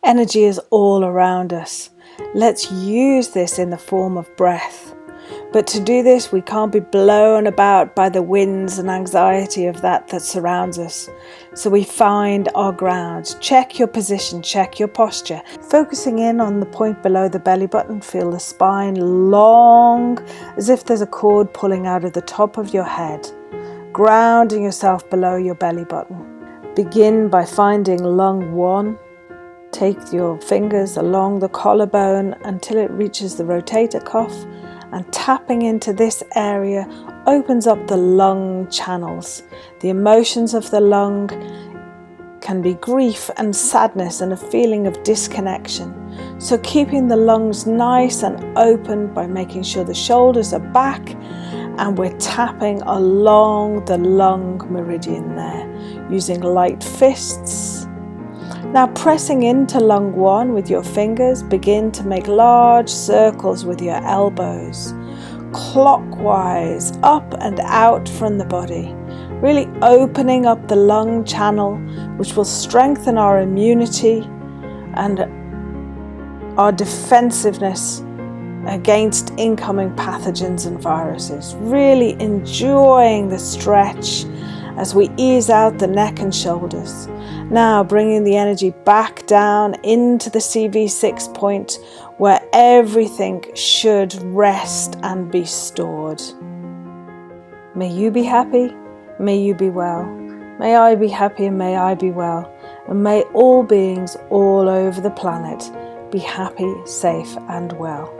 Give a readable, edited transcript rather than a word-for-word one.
Energy is all around us. Let's use this in the form of breath. But to do this, we can't be blown about by the winds and anxiety of that surrounds us. So we find our ground. Check your position, check your posture. Focusing in on the point below the belly button, feel the spine long, as if there's a cord pulling out of the top of your head. Grounding yourself below your belly button. Begin by finding lung 1. Take your fingers along the collarbone until it reaches the rotator cuff, and tapping into this area opens up the lung channels. The emotions of the lung can be grief and sadness and a feeling of disconnection. So keeping the lungs nice and open by making sure the shoulders are back, and we're tapping along the lung meridian there using light fists. Now pressing into lung 1 with your fingers, begin to make large circles with your elbows, clockwise up and out from the body, really opening up the lung channel, which will strengthen our immunity and our defensiveness against incoming pathogens and viruses. Really enjoying the stretch as we ease out the neck and shoulders. Now bringing the energy back down into the CV6 point where everything should rest and be stored. May you be happy, may you be well. May I be happy and may I be well. And may all beings all over the planet be happy, safe and well.